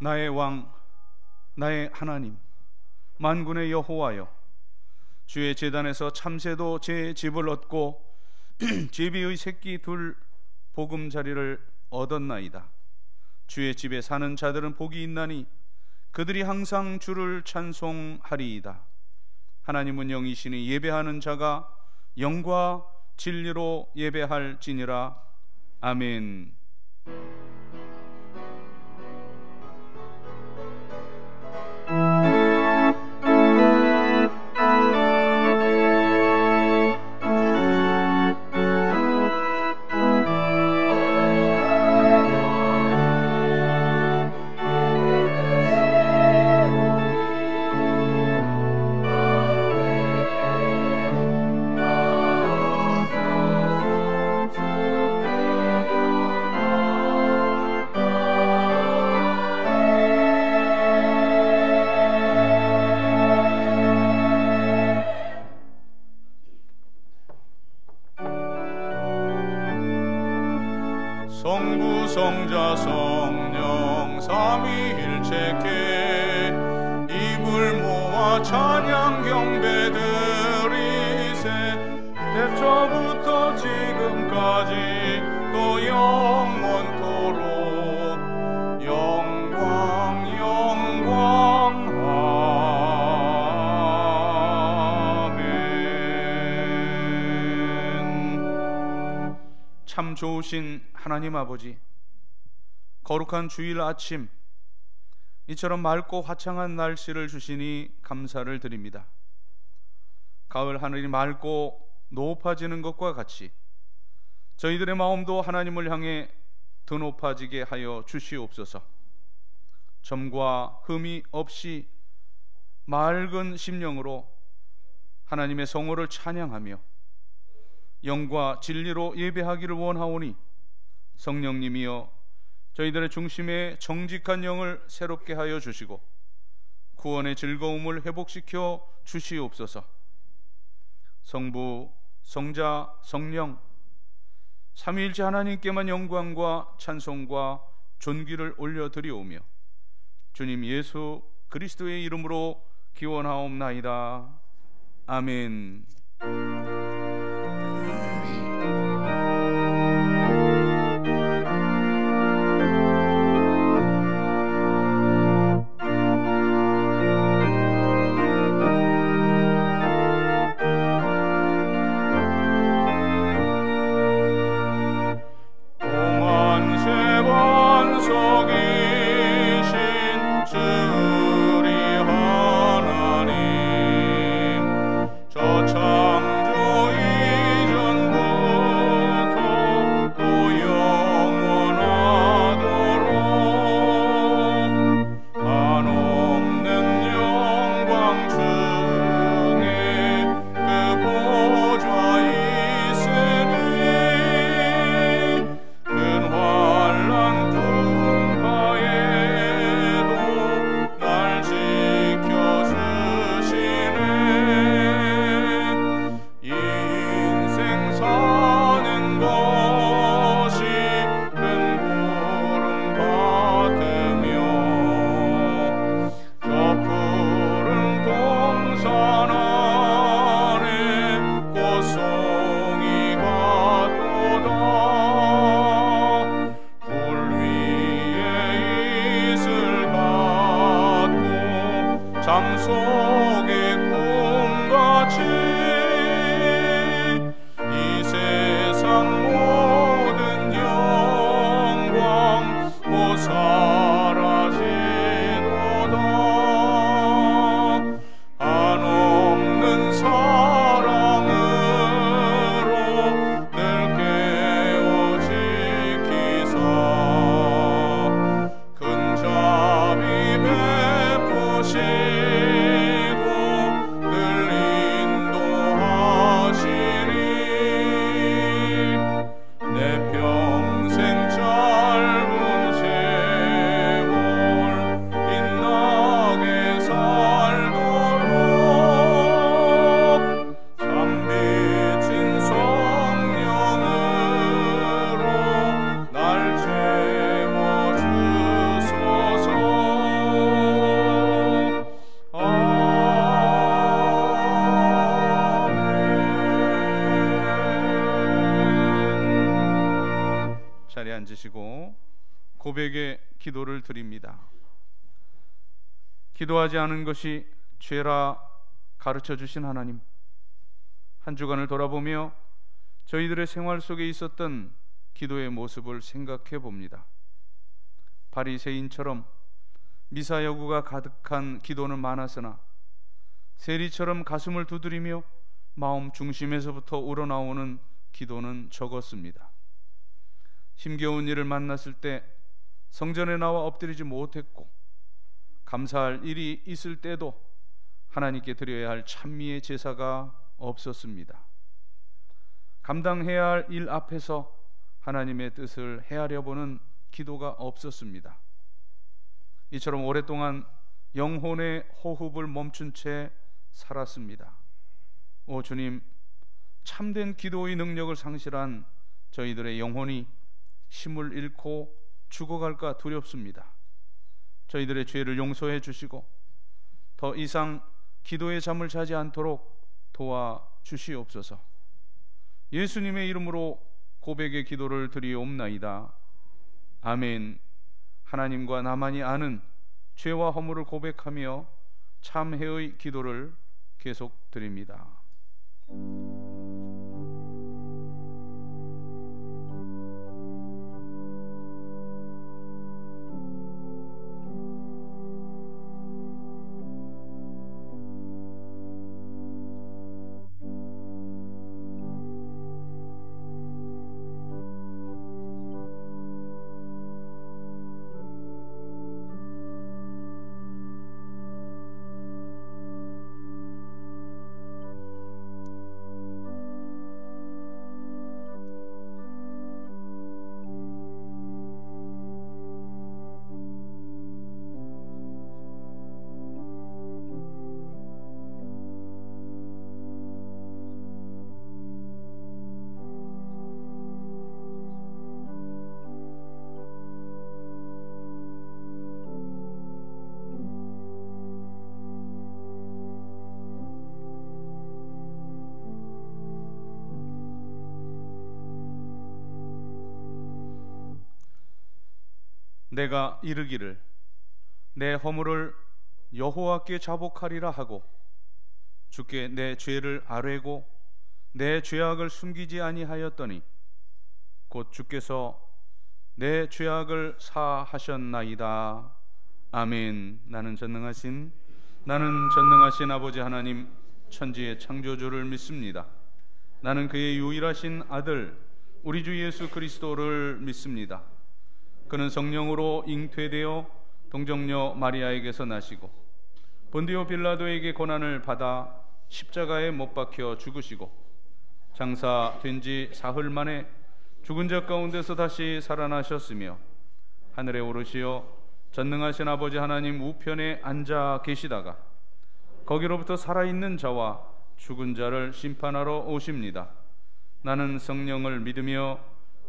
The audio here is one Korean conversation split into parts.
나의 왕, 나의 하나님, 만군의 여호와여, 주의 제단에서 참새도 제 집을 얻고 제비의 새끼 둘 보금자리를 얻었나이다. 주의 집에 사는 자들은 복이 있나니 그들이 항상 주를 찬송하리이다. 하나님은 영이시니 예배하는 자가 영과 진리로 예배할지니라. 아멘. 성부 성자 성령 삼위일체께 입을 모아 찬양 경배 드리세. 태초부터 지금까지 또 영원토록 영광 영광 아멘. 참 좋으신 하나님 아버지, 거룩한 주일 아침, 이처럼 맑고 화창한 날씨를 주시니 감사를 드립니다. 가을 하늘이 맑고 높아지는 것과 같이 저희들의 마음도 하나님을 향해 더 높아지게 하여 주시옵소서. 점과 흠이 없이 맑은 심령으로 하나님의 성호를 찬양하며 영과 진리로 예배하기를 원하오니 성령님이여 저희들의 중심에 정직한 영을 새롭게 하여 주시고 구원의 즐거움을 회복시켜 주시옵소서. 성부, 성자, 성령 삼위일체 하나님께만 영광과 찬송과 존귀를 올려드리오며 주님 예수 그리스도의 이름으로 기원하옵나이다. 아멘. 근자비 베푸시고 고백의 기도를 드립니다. 기도하지 않은 것이 죄라 가르쳐 주신 하나님, 한 주간을 돌아보며 저희들의 생활 속에 있었던 기도의 모습을 생각해 봅니다. 바리새인처럼 미사 여구가 가득한 기도는 많았으나 세리처럼 가슴을 두드리며 마음 중심에서부터 우러나오는 기도는 적었습니다. 힘겨운 일을 만났을 때 성전에 나와 엎드리지 못했고, 감사할 일이 있을 때도 하나님께 드려야 할 찬미의 제사가 없었습니다. 감당해야 할 일 앞에서 하나님의 뜻을 헤아려 보는 기도가 없었습니다. 이처럼 오랫동안 영혼의 호흡을 멈춘 채 살았습니다. 오 주님, 참된 기도의 능력을 상실한 저희들의 영혼이 힘을 잃고 죽어갈까 두렵습니다. 저희들의 죄를 용서해 주시고 더 이상 기도의 잠을 자지 않도록 도와주시옵소서. 예수님의 이름으로 고백의 기도를 드리옵나이다. 아멘. 하나님과 나만이 아는 죄와 허물을 고백하며 참회의 기도를 계속 드립니다. 내가 이르기를 내 허물을 여호와께 자복하리라 하고 주께 내 죄를 아뢰고 내 죄악을 숨기지 아니하였더니 곧 주께서 내 죄악을 사하셨나이다. 아멘. 나는 전능하신 아버지 하나님, 천지의 창조주를 믿습니다. 나는 그의 유일하신 아들 우리 주 예수 그리스도를 믿습니다. 그는 성령으로 잉태되어 동정녀 마리아에게서 나시고 본디오 빌라도에게 고난을 받아 십자가에 못 박혀 죽으시고 장사된 지 사흘 만에 죽은 자 가운데서 다시 살아나셨으며 하늘에 오르시어 전능하신 아버지 하나님 우편에 앉아 계시다가 거기로부터 살아있는 자와 죽은 자를 심판하러 오십니다. 나는 성령을 믿으며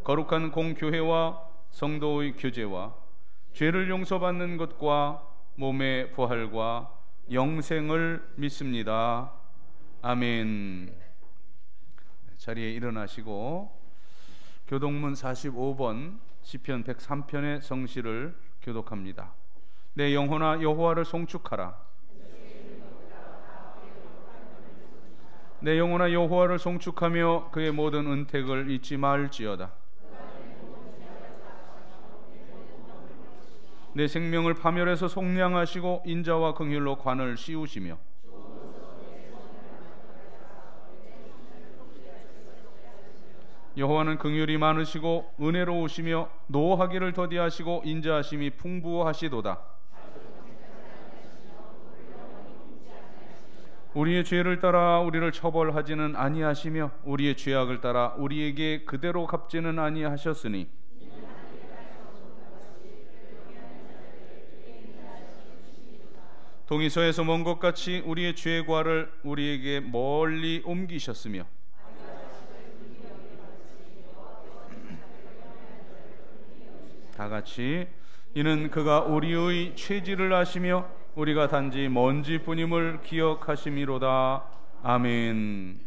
거룩한 공교회와 성도의 교제와 죄를 용서받는 것과 몸의 부활과 영생을 믿습니다. 아멘. 자리에 일어나시고 교독문 45번 시편 103편의 성시를 교독합니다. 내 영혼아 여호와를 송축하라. 내 영혼아 여호와를 송축하며 그의 모든 은택을 잊지 말지어다. 내 생명을 파멸해서 속량하시고 인자와 긍휼로 관을 씌우시며 여호와는 긍휼이 많으시고 은혜로우시며 노하기를 더디하시고 인자하심이 풍부하시도다. 우리의 죄를 따라 우리를 처벌하지는 아니하시며 우리의 죄악을 따라 우리에게 그대로 갚지는 아니하셨으니 동이서에서 먼 것 같이 우리의 죄과를 우리에게 멀리 옮기셨으며 다 같이 이는 그가 우리의 죄질을 아시며 우리가 단지 먼지뿐임을 기억하심이로다. 아멘.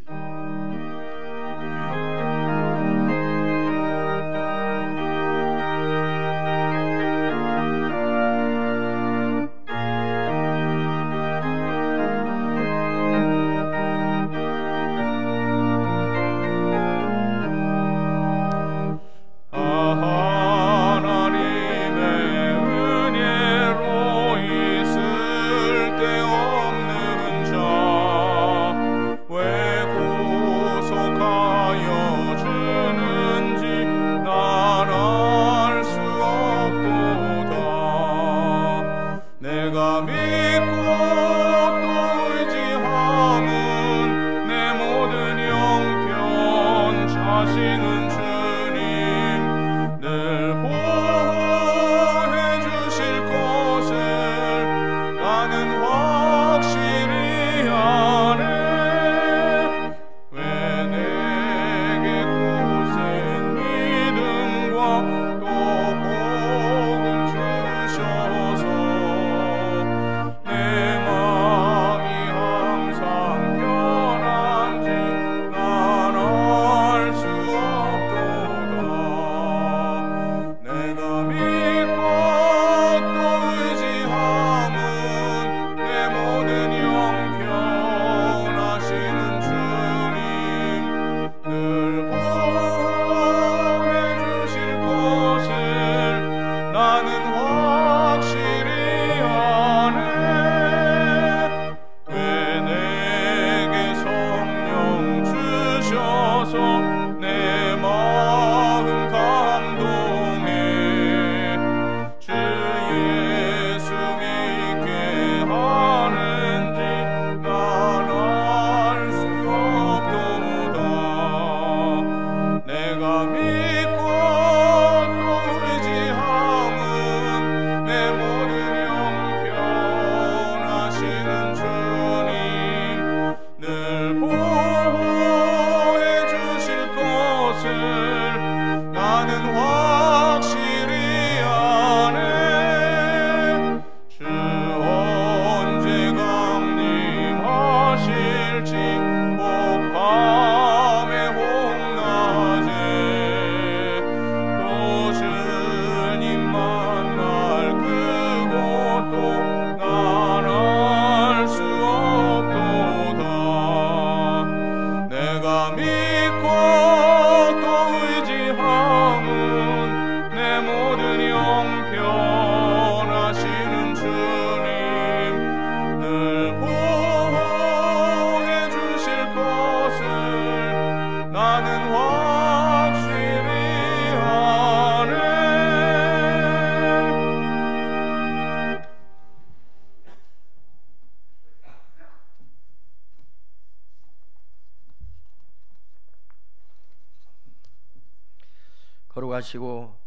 거룩하시고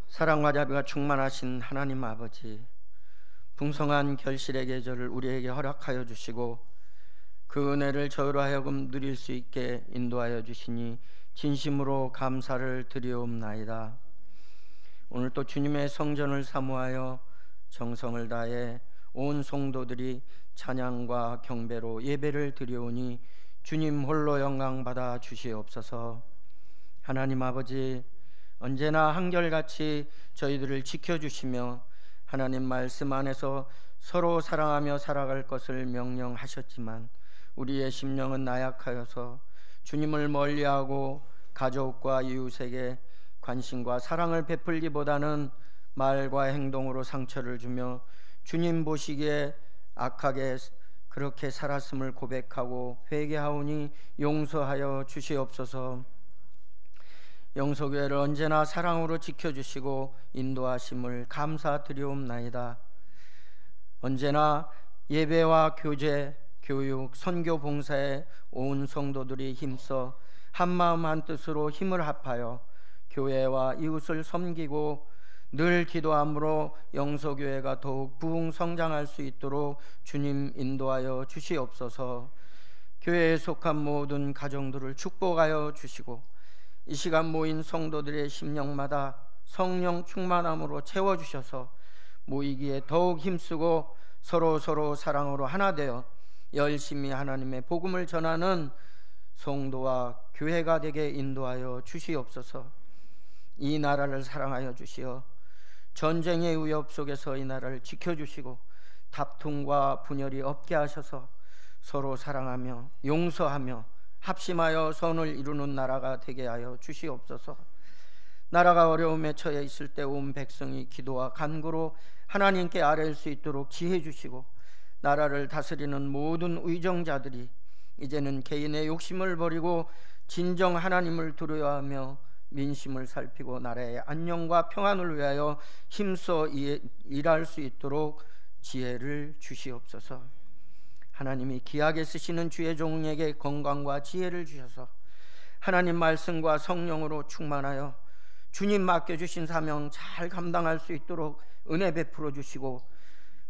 사랑과 자비가 충만하신 하나님 아버지, 풍성한 결실의 계절을 우리에게 허락하여 주시고 그 은혜를 저희로 하여금 누릴 수 있게 인도하여 주시니 진심으로 감사를 드리옵나이다. 오늘 또 주님의 성전을 사모하여 정성을 다해 온 성도들이 찬양과 경배로 예배를 드려오니 주님 홀로 영광 받아 주시옵소서. 하나님 아버지, 언제나 한결같이 저희들을 지켜주시며 하나님 말씀 안에서 서로 사랑하며 살아갈 것을 명령하셨지만 우리의 심령은 나약하여서 주님을 멀리하고 가족과 이웃에게 관심과 사랑을 베풀기보다는 말과 행동으로 상처를 주며 주님 보시기에 악하게 그렇게 살았음을 고백하고 회개하오니 용서하여 주시옵소서. 영서교회를 언제나 사랑으로 지켜주시고 인도하심을 감사드리옵나이다. 언제나 예배와 교제, 교육, 선교 봉사에 온 성도들이 힘써 한마음 한뜻으로 힘을 합하여 교회와 이웃을 섬기고 늘 기도함으로 영서교회가 더욱 부흥성장할 수 있도록 주님 인도하여 주시옵소서. 교회에 속한 모든 가정들을 축복하여 주시고 이 시간 모인 성도들의 심령마다 성령 충만함으로 채워주셔서 모이기에 더욱 힘쓰고 서로 사랑으로 하나 되어 열심히 하나님의 복음을 전하는 성도와 교회가 되게 인도하여 주시옵소서. 이 나라를 사랑하여 주시어 전쟁의 위협 속에서 이 나라를 지켜주시고 다툼과 분열이 없게 하셔서 서로 사랑하며 용서하며 합심하여 선을 이루는 나라가 되게 하여 주시옵소서. 나라가 어려움에 처해 있을 때 온 백성이 기도와 간구로 하나님께 아뢰일 수 있도록 지혜 주시고 나라를 다스리는 모든 의정자들이 이제는 개인의 욕심을 버리고 진정 하나님을 두려워하며 민심을 살피고 나라의 안녕과 평안을 위하여 힘써 일할 수 있도록 지혜를 주시옵소서. 하나님이 귀하게 쓰시는 주의 종에게 건강과 지혜를 주셔서 하나님 말씀과 성령으로 충만하여 주님 맡겨주신 사명 잘 감당할 수 있도록 은혜 베풀어 주시고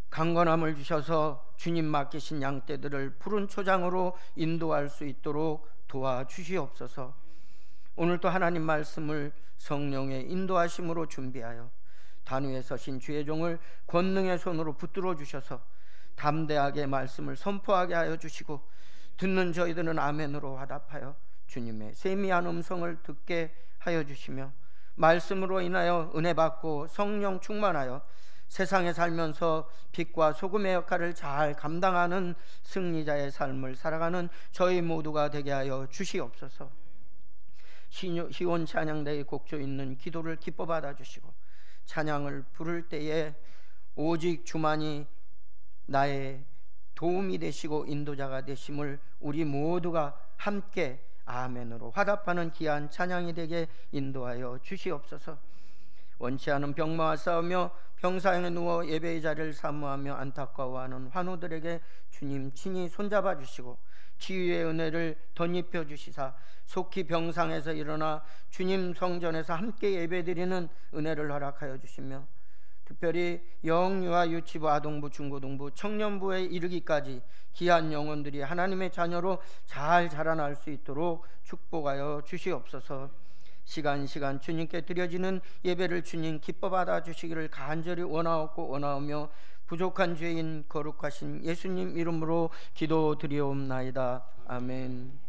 강건함을 주셔서 주님 맡기신 양떼들을 푸른 초장으로 인도할 수 있도록 도와주시옵소서. 오늘도 하나님 말씀을 성령의 인도하심으로 준비하여 단위에 서신 주의 종을 권능의 손으로 붙들어 주셔서 담대하게 말씀을 선포하게 하여 주시고 듣는 저희들은 아멘으로 화답하여 주님의 세미한 음성을 듣게 하여 주시며 말씀으로 인하여 은혜 받고 성령 충만하여 세상에 살면서 빛과 소금의 역할을 잘 감당하는 승리자의 삶을 살아가는 저희 모두가 되게 하여 주시옵소서. 시온 찬양대의 곡조 있는 기도를 기뻐 받아주시고 찬양을 부를 때에 오직 주만이 나의 도움이 되시고 인도자가 되심을 우리 모두가 함께 아멘으로 화답하는 귀한 찬양이 되게 인도하여 주시옵소서. 원치 않은 병마와 싸우며 병상에 누워 예배의 자리를 사모하며 안타까워하는 환우들에게 주님 친히 손잡아 주시고 치유의 은혜를 덧입혀 주시사 속히 병상에서 일어나 주님 성전에서 함께 예배드리는 은혜를 허락하여 주시며 특별히 영유아, 유치부, 아동부, 중고등부, 청년부에 이르기까지 귀한 영혼들이 하나님의 자녀로 잘 자라날 수 있도록 축복하여 주시옵소서. 시간 주님께 드려지는 예배를 주님 기뻐 받아 주시기를 간절히 원하오며 부족한 죄인 거룩하신 예수님 이름으로 기도드리옵나이다. 아멘.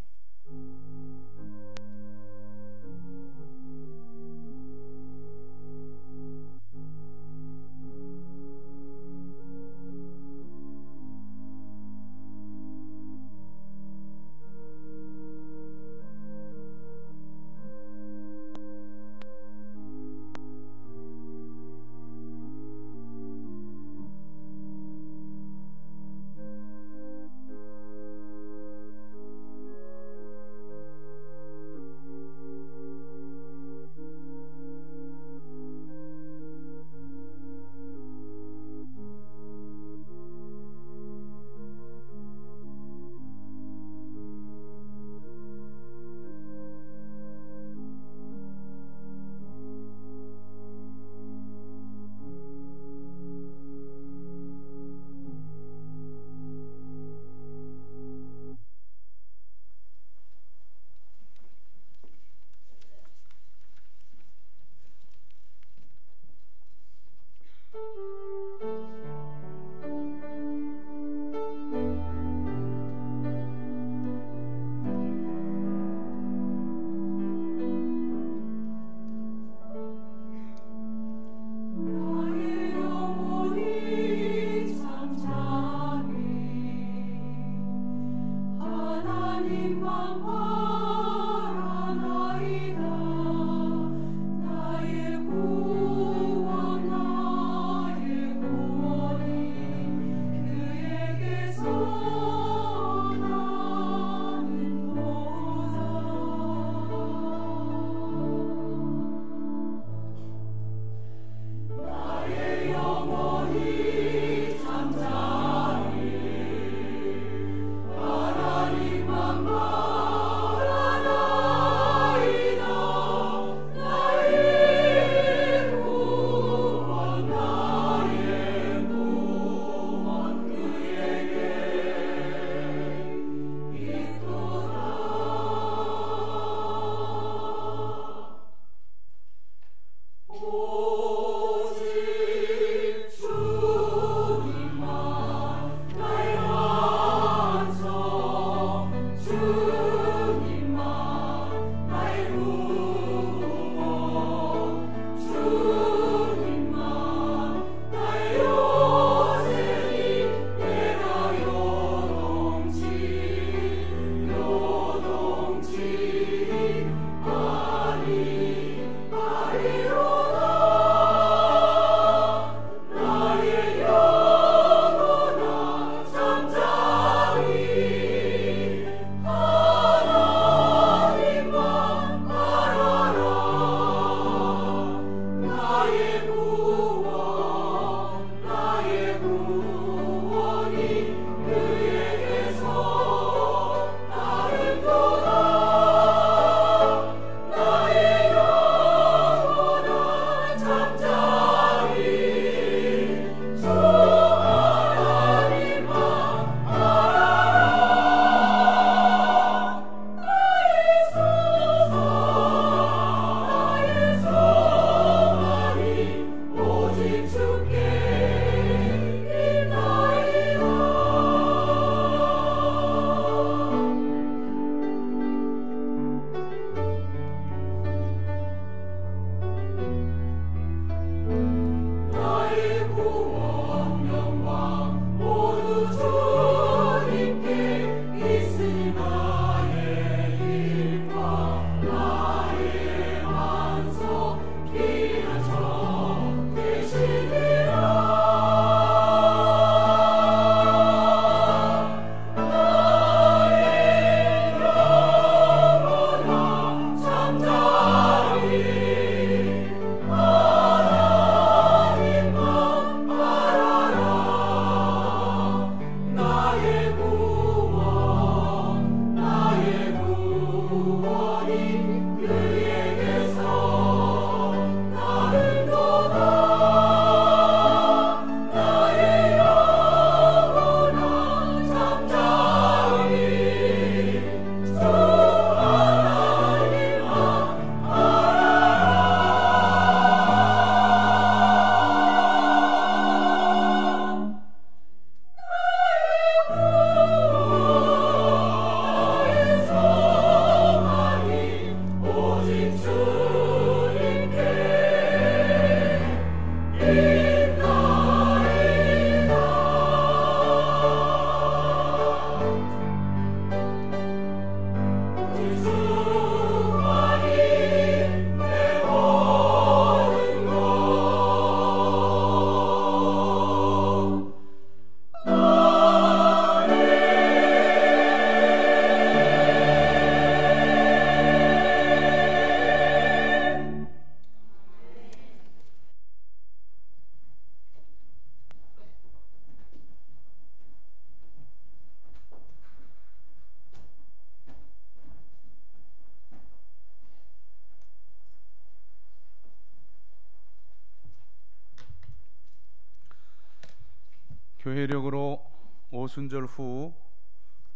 교회력으로 오순절 후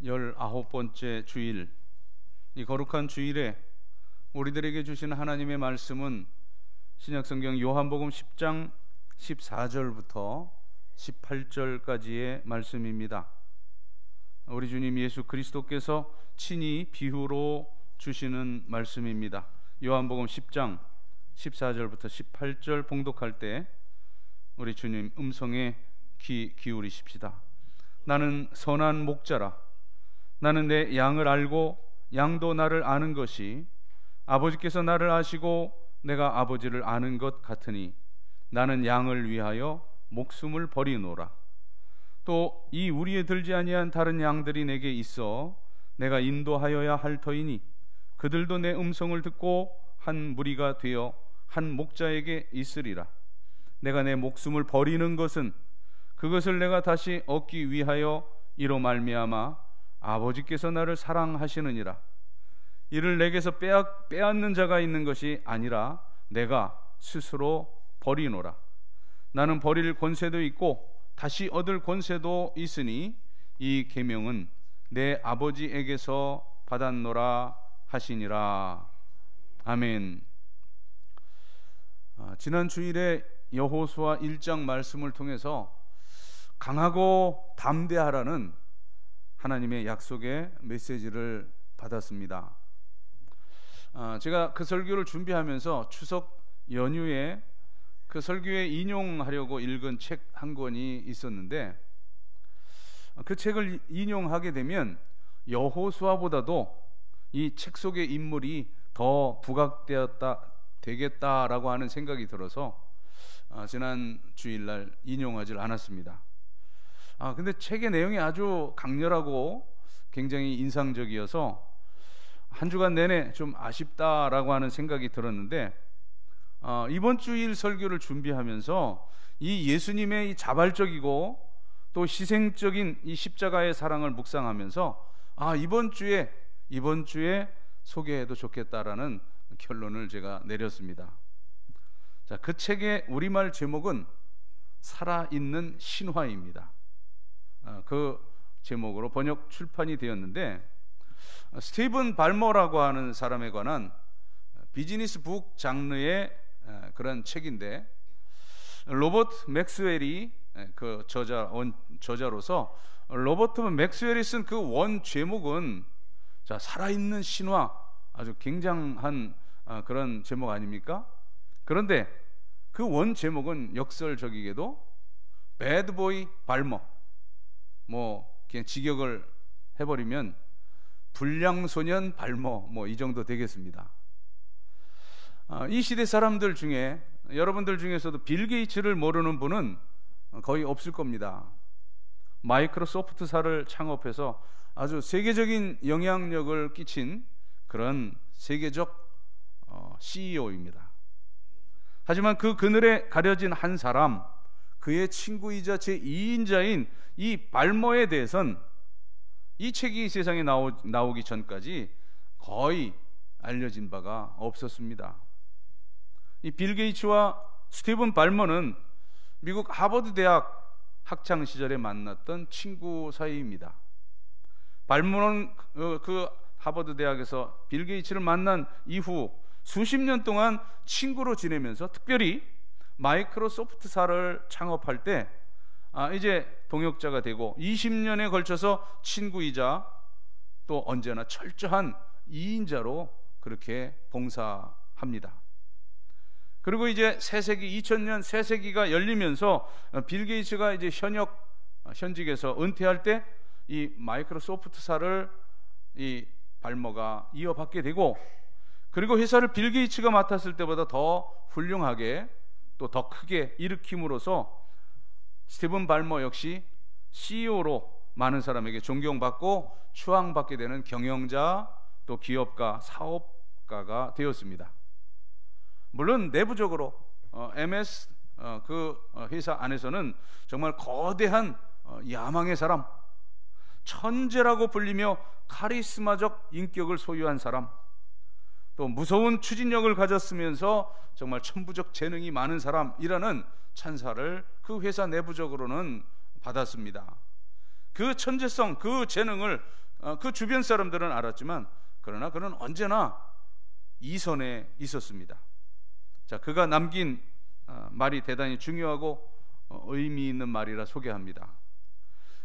19번째 주일, 이 거룩한 주일에 우리들에게 주신 하나님의 말씀은 신약성경 요한복음 10장 14절부터 18절까지의 말씀입니다. 우리 주님 예수 그리스도께서 친히 비유로 주시는 말씀입니다. 요한복음 10장 14절부터 18절 봉독할 때 우리 주님 음성에 귀 기울이십시다. 나는 선한 목자라. 나는 내 양을 알고 양도 나를 아는 것이 아버지께서 나를 아시고 내가 아버지를 아는 것 같으니 나는 양을 위하여 목숨을 버리노라. 또 이 우리에 들지 아니한 다른 양들이 내게 있어 내가 인도하여야 할 터이니 그들도 내 음성을 듣고 한 무리가 되어 한 목자에게 있으리라. 내가 내 목숨을 버리는 것은 그것을 내가 다시 얻기 위하여 이로 말미암아 아버지께서 나를 사랑하시느니라. 이를 내게서 빼앗는 자가 있는 것이 아니라 내가 스스로 버리노라. 나는 버릴 권세도 있고 다시 얻을 권세도 있으니 이 계명은 내 아버지에게서 받았노라 하시니라. 아멘. 지난 주일에 여호수아 1장 말씀을 통해서 강하고 담대하라는 하나님의 약속의 메시지를 받았습니다. 제가 그 설교를 준비하면서 추석 연휴에 그 설교에 인용하려고 읽은 책 한 권이 있었는데, 그 책을 인용하게 되면 여호수아보다도 이 책 속의 인물이 더 부각되겠다라고 하는 생각이 들어서 지난 주일날 인용하지 않았습니다. 근데 책의 내용이 아주 강렬하고 굉장히 인상적이어서 한 주간 내내 좀 아쉽다라고 하는 생각이 들었는데, 이번 주일 설교를 준비하면서 이 예수님의 이 자발적이고 또 희생적인 이 십자가의 사랑을 묵상하면서 이번 주에 소개해도 좋겠다라는 결론을 제가 내렸습니다. 자, 그 책의 우리말 제목은 살아있는 신화입니다. 그 제목으로 번역 출판이 되었는데, 스티븐 발머라고 하는 사람에 관한 비즈니스 북 장르의 그런 책인데, 로버트 맥스웰이 그 저자로서 로버트 맥스웰이 쓴 그 원 제목은 살아있는 신화, 아주 굉장한 그런 제목 아닙니까? 그런데 그 원 제목은 역설적이게도 배드보이 발머, 그냥 직역을 해버리면 불량소년 발머, 이 정도 되겠습니다. 이 시대 사람들 중에, 여러분들 중에서도 빌 게이츠를 모르는 분은 거의 없을 겁니다. 마이크로소프트사를 창업해서 아주 세계적인 영향력을 끼친 그런 세계적 CEO입니다. 하지만 그 그늘에 가려진 한 사람, 그의 친구이자 제2인자인 이 발머에 대해선 이 책이 세상에 나오기 전까지 거의 알려진 바가 없었습니다. 이 빌 게이츠와 스티븐 발머는 미국 하버드 대학 학창 시절에 만났던 친구 사이입니다. 발머는 그 하버드 대학에서 빌 게이츠를 만난 이후 수십 년 동안 친구로 지내면서 특별히 마이크로소프트사를 창업할 때 이제 동역자가 되고 20년에 걸쳐서 친구이자 또 언제나 철저한 2인자로 그렇게 봉사합니다. 그리고 이제 2000년 새세기가 열리면서 빌 게이츠가 이제 현직에서 은퇴할 때 이 마이크로소프트사를 이 발머가 이어받게 되고, 그리고 회사를 빌 게이츠가 맡았을 때보다 더 훌륭하게 또 더 크게 일으킴으로써 스티븐 발머 역시 CEO로 많은 사람에게 존경받고 추앙받게 되는 경영자, 또 기업가, 사업가가 되었습니다. 물론 내부적으로 MS 그 회사 안에서는 정말 거대한 야망의 사람, 천재라고 불리며 카리스마적 인격을 소유한 사람, 또 무서운 추진력을 가졌으면서 정말 천부적 재능이 많은 사람이라는 찬사를 그 회사 내부적으로는 받았습니다. 그 천재성, 그 재능을 그 주변 사람들은 알았지만 그러나 그는 언제나 이선에 있었습니다. 자, 그가 남긴 말이 대단히 중요하고 의미 있는 말이라 소개합니다.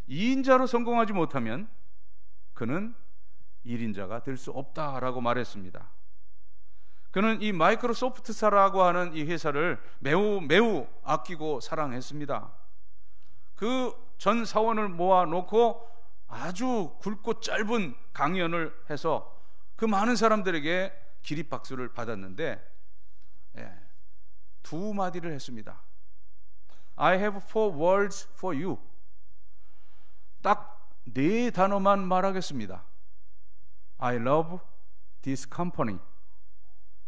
2인자로 성공하지 못하면 그는 1인자가 될 수 없다라고 말했습니다. 그는 이 마이크로소프트사라고 하는 이 회사를 매우 아끼고 사랑했습니다. 그 전 사원을 모아놓고 아주 굵고 짧은 강연을 해서 그 많은 사람들에게 기립박수를 받았는데, 두 마디를 했습니다. I have 4 words for you. 딱 4단어만 말하겠습니다. I love this company.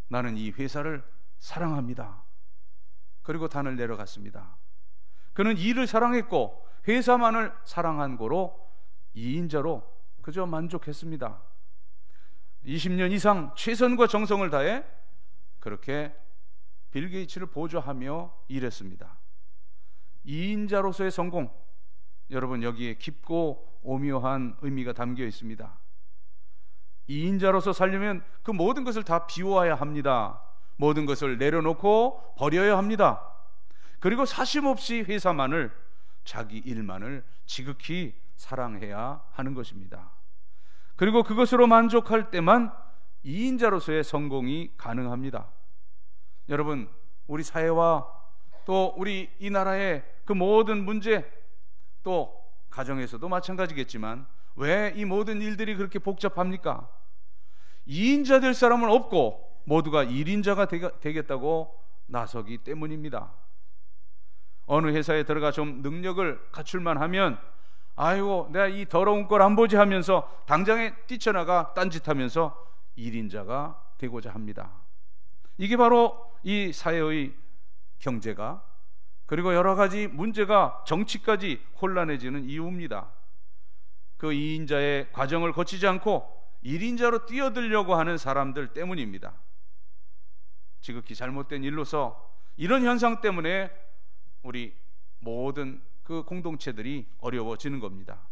나는 이 회사를 사랑합니다. 그리고 단을 내려갔습니다. 그는 일을 사랑했고 회사만을 사랑한 고로 2인자로 그저 만족했습니다. 20년 이상 최선과 정성을 다해 그렇게 빌 게이츠를 보조하며 일했습니다. 2인자로서의 성공, 여러분 여기에 깊고 오묘한 의미가 담겨 있습니다. 2인자로서 살려면 그 모든 것을 다 비워야 합니다. 모든 것을 내려놓고 버려야 합니다. 그리고 사심없이 회사만을, 자기 일만을 지극히 사랑해야 하는 것입니다. 그리고 그것으로 만족할 때만 2인자로서의 성공이 가능합니다. 여러분, 우리 사회와 또 우리 이 나라의 그 모든 문제, 또 가정에서도 마찬가지겠지만 왜 이 모든 일들이 그렇게 복잡합니까? 2인자 될 사람은 없고 모두가 1인자가 되겠다고 나서기 때문입니다. 어느 회사에 들어가 좀 능력을 갖출만 하면 아이고 내가 이 더러운 걸 안 보지 하면서 당장에 뛰쳐나가 딴짓하면서 1인자가 되고자 합니다. 이게 바로 이 사회의 경제가, 그리고 여러 가지 문제가 정치까지 혼란해지는 이유입니다. 그 2인자의 과정을 거치지 않고 1인자로 뛰어들려고 하는 사람들 때문입니다. 지극히 잘못된 일로서 이런 현상 때문에 우리 모든 그 공동체들이 어려워지는 겁니다.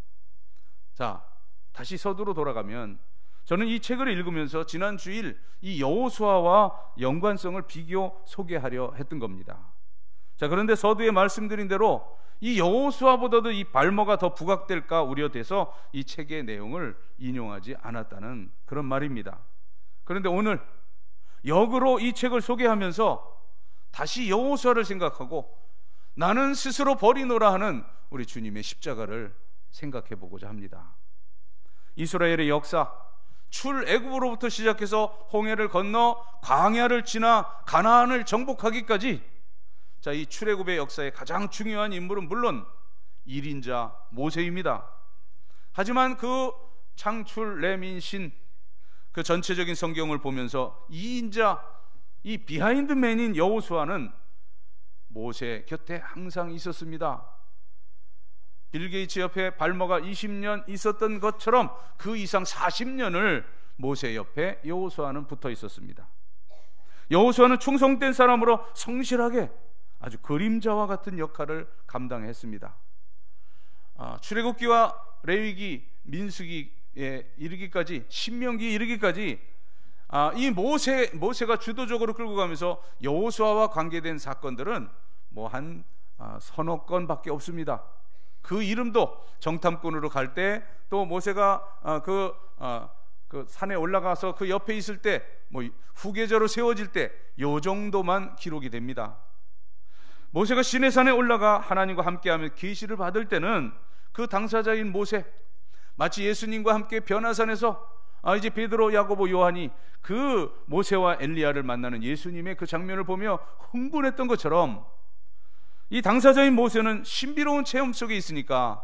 자, 다시 서두로 돌아가면 저는 이 책을 읽으면서 지난 주일 이 여호수아와 연관성을 비교 소개하려 했던 겁니다. 자, 그런데 서두에 말씀드린 대로 이 여호수아보다도 이 발모가 더 부각될까 우려돼서 이 책의 내용을 인용하지 않았다는 그런 말입니다. 그런데 오늘 역으로 이 책을 소개하면서 다시 여호수아를 생각하고 나는 스스로 버리노라 하는 우리 주님의 십자가를 생각해 보고자 합니다. 이스라엘의 역사, 출애굽으로부터 시작해서 홍해를 건너 광야를 지나 가나안을 정복하기까지, 자, 이 출애굽의 역사의 가장 중요한 인물은 물론 1인자 모세입니다. 하지만 그 창출 레민신 그 전체적인 성경을 보면서 2인자, 이 비하인드맨인 여호수아는 모세 곁에 항상 있었습니다. 빌 게이츠 옆에 발모가 20년 있었던 것처럼 그 이상 40년을 모세 옆에 여호수아는 붙어 있었습니다. 여호수아는 충성된 사람으로 성실하게 아주 그림자와 같은 역할을 감당했습니다. 출애굽기와 레위기, 민수기에 이르기까지, 신명기에 이르기까지 이 모세가 주도적으로 끌고 가면서 여호수아와 관계된 사건들은 뭐 한 서너 건밖에 없습니다. 그 이름도 정탐꾼으로 갈 때, 또 모세가 그 산에 올라가서 그 옆에 있을 때, 뭐 후계자로 세워질 때, 요 정도만 기록이 됩니다. 모세가 시내산에 올라가 하나님과 함께하며 계시를 받을 때는 그 당사자인 모세, 마치 예수님과 함께 변화산에서 이제 베드로, 야고보, 요한이 그 모세와 엘리야를 만나는 예수님의 그 장면을 보며 흥분했던 것처럼 이 당사자인 모세는 신비로운 체험 속에 있으니까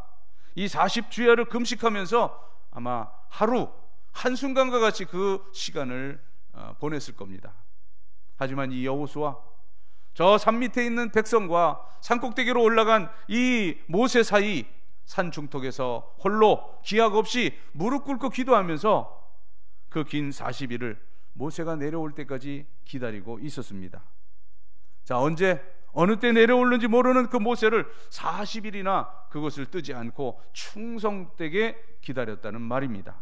이 40주야를 금식하면서 아마 하루 한순간과 같이 그 시간을 보냈을 겁니다. 하지만 이 여호수아, 저 산 밑에 있는 백성과 산꼭대기로 올라간 이 모세 사이 산 중턱에서 홀로 기약 없이 무릎 꿇고 기도하면서 그 긴 40일을 모세가 내려올 때까지 기다리고 있었습니다. 자, 어느 때 내려오는지 모르는 그 모세를 40일이나 그것을 뜨지 않고 충성되게 기다렸다는 말입니다.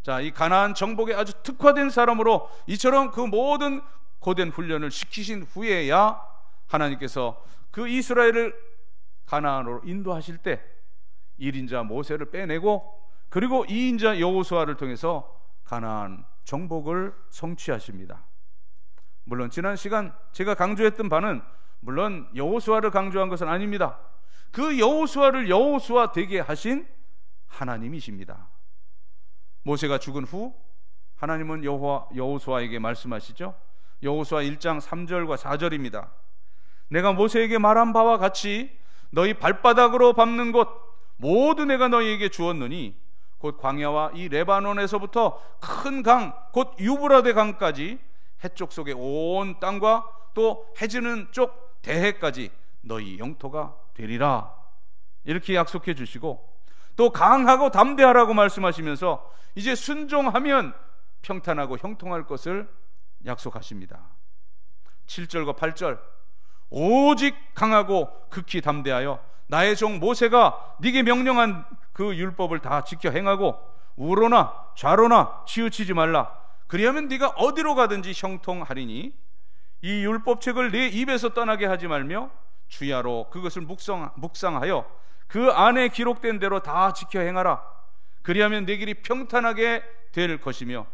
자, 이 가나안 정복에 아주 특화된 사람으로 이처럼 그 모든 고된 훈련을 시키신 후에야 하나님께서 그 이스라엘을 가나안으로 인도하실 때 1인자 모세를 빼내고 그리고 2인자 여호수아를 통해서 가나안 정복을 성취하십니다. 물론 지난 시간 제가 강조했던 바는 물론 여호수아를 강조한 것은 아닙니다. 그 여호수아를 여호수아 되게 하신 하나님이십니다. 모세가 죽은 후 하나님은 여호수아에게 말씀하시죠. 여호수아 1장 3절과 4절입니다. 내가 모세에게 말한 바와 같이 너희 발바닥으로 밟는 곳 모두 내가 너희에게 주었느니 곧 광야와 이 레바논에서부터 큰 강 곧 유브라데 강까지 해쪽 속의 온 땅과 또 해지는 쪽 대해까지 너희 영토가 되리라. 이렇게 약속해 주시고 또 강하고 담대하라고 말씀하시면서 이제 순종하면 평탄하고 형통할 것을 약속하십니다. 7절과 8절 오직 강하고 극히 담대하여 나의 종 모세가 네게 명령한 그 율법을 다 지켜 행하고 우로나 좌로나 치우치지 말라. 그리하면 네가 어디로 가든지 형통하리니 이 율법책을 네 입에서 떠나게 하지 말며 주야로 그것을 묵상하여 그 안에 기록된 대로 다 지켜 행하라. 그리하면 네 길이 평탄하게 될 것이며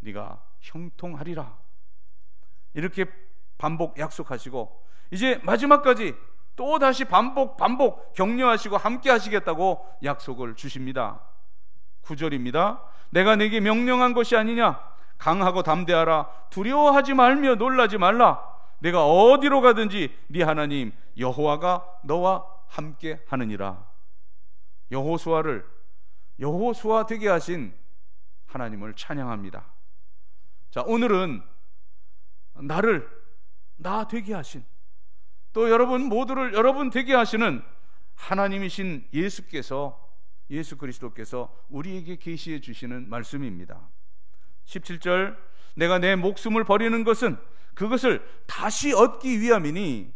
네가 형통하리라. 이렇게 반복 약속하시고 이제 마지막까지 또 다시 반복 격려하시고 함께 하시겠다고 약속을 주십니다. 9절입니다. 내가 네게 명령한 것이 아니냐. 강하고 담대하라. 두려워하지 말며 놀라지 말라. 내가 어디로 가든지 네 하나님 여호와가 너와 함께 하느니라. 여호수아 되게 하신 하나님을 찬양합니다. 자, 오늘은 나 되게 하신, 또 여러분 모두를 여러분 되게 하시는 하나님이신 예수 그리스도께서 우리에게 계시해 주시는 말씀입니다. 17절 내가 내 목숨을 버리는 것은 그것을 다시 얻기 위함이니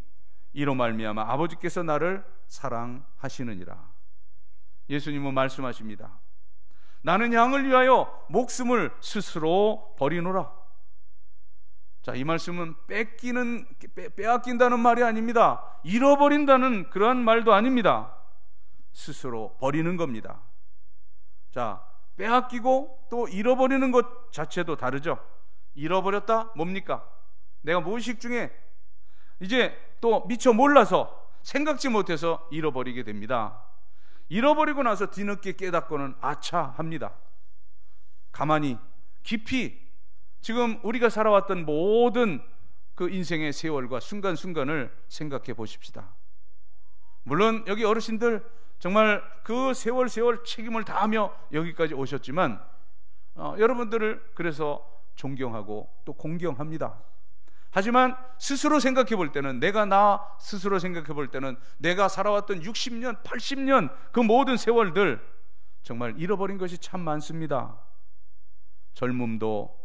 이로 말미암아 아버지께서 나를 사랑하시느니라. 예수님은 말씀하십니다. 나는 양을 위하여 목숨을 스스로 버리노라. 자, 이 말씀은 빼앗긴다는 말이 아닙니다. 잃어버린다는 그러한 말도 아닙니다. 스스로 버리는 겁니다. 자, 빼앗기고 또 잃어버리는 것 자체도 다르죠. 잃어버렸다 뭡니까? 내가 무의식 중에 이제 또 미처 몰라서 생각지 못해서 잃어버리게 됩니다. 잃어버리고 나서 뒤늦게 깨닫고는 아차 합니다. 가만히 깊이 지금 우리가 살아왔던 모든 그 인생의 세월과 순간순간을 생각해 보십시다. 물론 여기 어르신들 정말 그 세월 책임을 다하며 여기까지 오셨지만 여러분들을 그래서 존경하고 또 공경합니다. 하지만 스스로 생각해 볼 때는, 나 스스로 생각해 볼 때는 내가 살아왔던 60년, 80년 그 모든 세월들 정말 잃어버린 것이 참 많습니다. 젊음도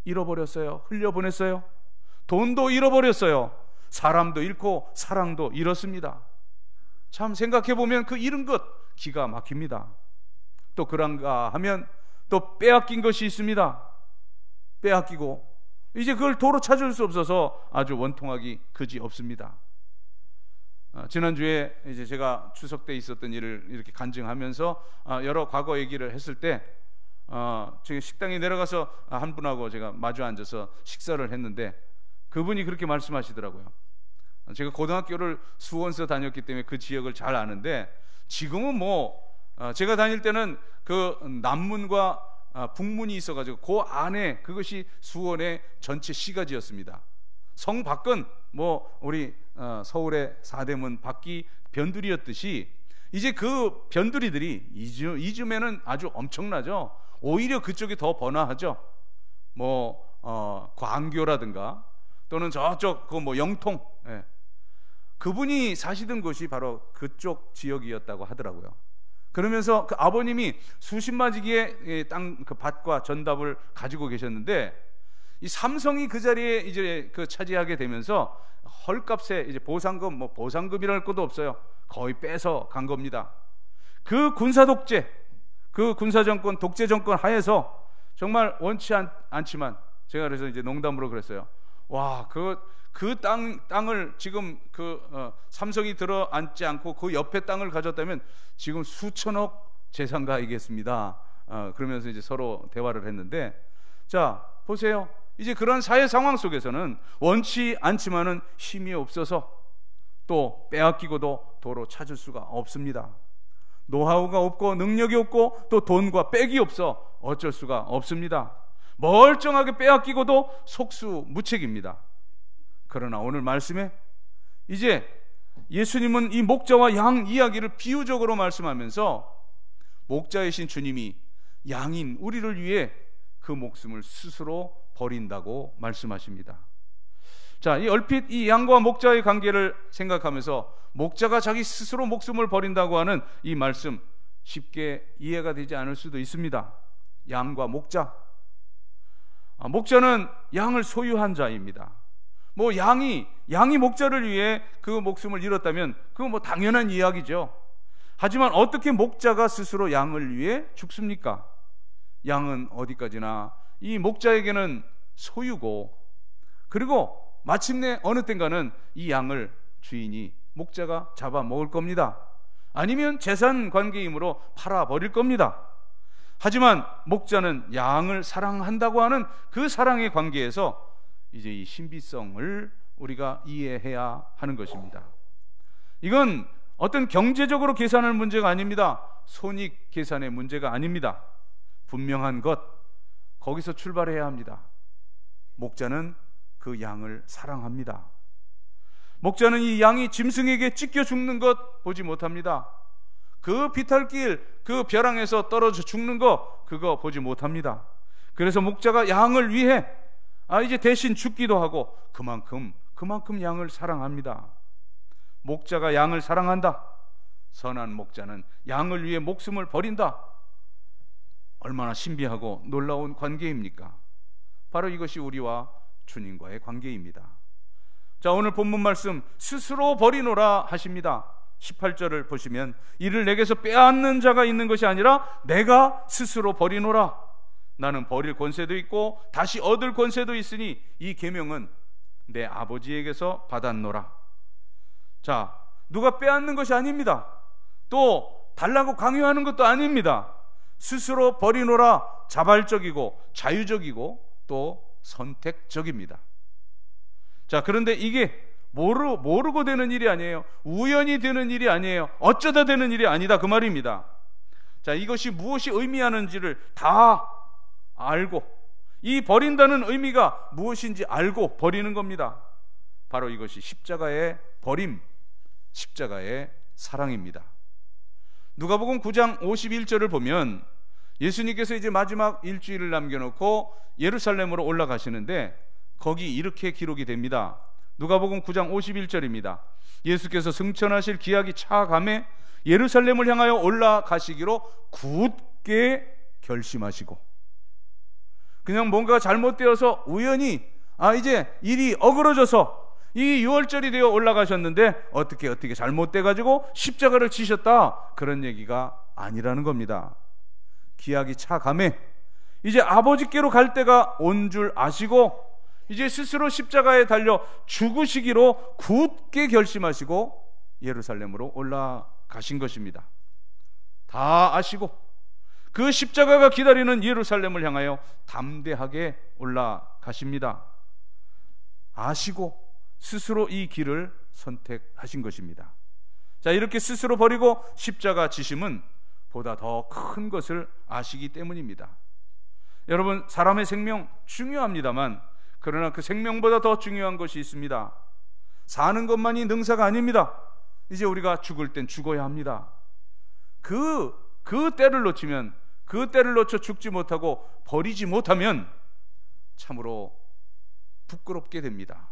잃어버렸어요. 흘려보냈어요. 돈도 잃어버렸어요. 사람도 잃고 사랑도 잃었습니다. 참 생각해보면 그 잃은 것 기가 막힙니다. 또 그런가 하면 또 빼앗긴 것이 있습니다. 빼앗기고 이제 그걸 도로 찾을 수 없어서 아주 원통하기 그지없습니다. 지난주에 이제 제가 추석 때 있었던 일을 이렇게 간증하면서 여러 과거 얘기를 했을 때 제가 식당에 내려가서 한 분하고 제가 마주 앉아서 식사를 했는데 그분이 그렇게 말씀하시더라고요. 제가 고등학교를 수원서 다녔기 때문에 그 지역을 잘 아는데 지금은 제가 다닐 때는 그 남문과 북문이 있어가지고 그 안에 그것이 수원의 전체 시가지였습니다. 성 밖은 우리 서울의 사대문 밖이 변두리였듯이 이제 그 변두리들이 이쯤에는 아주 엄청나죠. 오히려 그쪽이 더 번화하죠. 광교라든가 또는 저쪽 영통, 예. 그분이 사시던 곳이 바로 그쪽 지역이었다고 하더라고요. 그러면서 그 아버님이 수십마지기의 땅 그 밭과 전답을 가지고 계셨는데 이 삼성이 그 자리에 이제 그 차지하게 되면서 헐값에 이제 보상금이랄 것도 없어요. 거의 뺏어 간 겁니다. 그 군사 독재, 그 군사 정권, 독재 정권 하에서 정말 원치 않지만 제가 그래서 이제 농담으로 그랬어요. 와, 그 땅을 지금 삼성이 들어앉지 않고 그 옆에 땅을 가졌다면 지금 수천억 재산가이겠습니다. 그러면서 이제 서로 대화를 했는데, 자 보세요. 이제 그런 사회 상황 속에서는 원치 않지만은 힘이 없어서 또 빼앗기고도 도로 찾을 수가 없습니다. 노하우가 없고 능력이 없고 또 돈과 빽이 없어 어쩔 수가 없습니다. 멀쩡하게 빼앗기고도 속수무책입니다. 그러나 오늘 말씀에 이제 예수님은 이 목자와 양 이야기를 비유적으로 말씀하면서 목자이신 주님이 양인 우리를 위해 그 목숨을 스스로 버린다고 말씀하십니다. 자, 이 얼핏 이 양과 목자의 관계를 생각하면서 목자가 자기 스스로 목숨을 버린다고 하는 이 말씀 쉽게 이해가 되지 않을 수도 있습니다. 양과 목자, 목자는 양을 소유한 자입니다. 뭐 양이 목자를 위해 그 목숨을 잃었다면 그건 뭐 당연한 이야기죠. 하지만 어떻게 목자가 스스로 양을 위해 죽습니까? 양은 어디까지나 이 목자에게는 소유고, 그리고 마침내 어느 땐가는 이 양을 주인이 목자가 잡아먹을 겁니다. 아니면 재산 관계이므로 팔아버릴 겁니다. 하지만 목자는 양을 사랑한다고 하는 그 사랑의 관계에서 이제 이 신비성을 우리가 이해해야 하는 것입니다. 이건 어떤 경제적으로 계산할 문제가 아닙니다. 손익 계산의 문제가 아닙니다. 분명한 것, 거기서 출발해야 합니다. 목자는 그 양을 사랑합니다. 목자는 이 양이 짐승에게 찢겨 죽는 것 보지 못합니다. 그 비탈길, 그 벼랑에서 떨어져 죽는 거, 그거 보지 못합니다. 그래서 목자가 양을 위해 이제 대신 죽기도 하고 그만큼 양을 사랑합니다. 목자가 양을 사랑한다. 선한 목자는 양을 위해 목숨을 버린다. 얼마나 신비하고 놀라운 관계입니까? 바로 이것이 우리와 주님과의 관계입니다. 자, 오늘 본문 말씀 스스로 버리노라 하십니다. 18절을 보시면 이를 내게서 빼앗는 자가 있는 것이 아니라 내가 스스로 버리노라. 나는 버릴 권세도 있고 다시 얻을 권세도 있으니 이 계명은 내 아버지에게서 받았노라. 자, 누가 빼앗는 것이 아닙니다. 또 달라고 강요하는 것도 아닙니다. 스스로 버리노라. 자발적이고 자유적이고 또 선택적입니다. 자, 그런데 이게 모르고 되는 일이 아니에요. 우연히 되는 일이 아니에요. 어쩌다 되는 일이 아니다, 그 말입니다. 자, 이것이 무엇이 의미하는지를 다 알고, 이 버린다는 의미가 무엇인지 알고 버리는 겁니다. 바로 이것이 십자가의 버림, 십자가의 사랑입니다. 누가복음 9장 51절을 보면 예수님께서 이제 마지막 일주일을 남겨놓고 예루살렘으로 올라가시는데 거기 이렇게 기록이 됩니다. 누가복음 9장 51절입니다. 예수께서 승천하실 기약이 차감해 예루살렘을 향하여 올라가시기로 굳게 결심하시고, 그냥 뭔가 잘못되어서 우연히 이제 일이 어그러져서 이 6월절이 되어 올라가셨는데 어떻게 잘못돼가지고 십자가를 지셨다, 그런 얘기가 아니라는 겁니다. 기약이 차감해 이제 아버지께로 갈 때가 온 줄 아시고 이제 스스로 십자가에 달려 죽으시기로 굳게 결심하시고 예루살렘으로 올라가신 것입니다. 다 아시고 그 십자가가 기다리는 예루살렘을 향하여 담대하게 올라가십니다. 아시고 스스로 이 길을 선택하신 것입니다. 자, 이렇게 스스로 버리고 십자가 지심은 보다 더 큰 것을 아시기 때문입니다. 여러분, 사람의 생명 중요합니다만 그러나 그 생명보다 더 중요한 것이 있습니다. 사는 것만이 능사가 아닙니다. 이제 우리가 죽을 땐 죽어야 합니다. 그 때를 놓치면, 그 때를 놓쳐 죽지 못하고 버리지 못하면 참으로 부끄럽게 됩니다.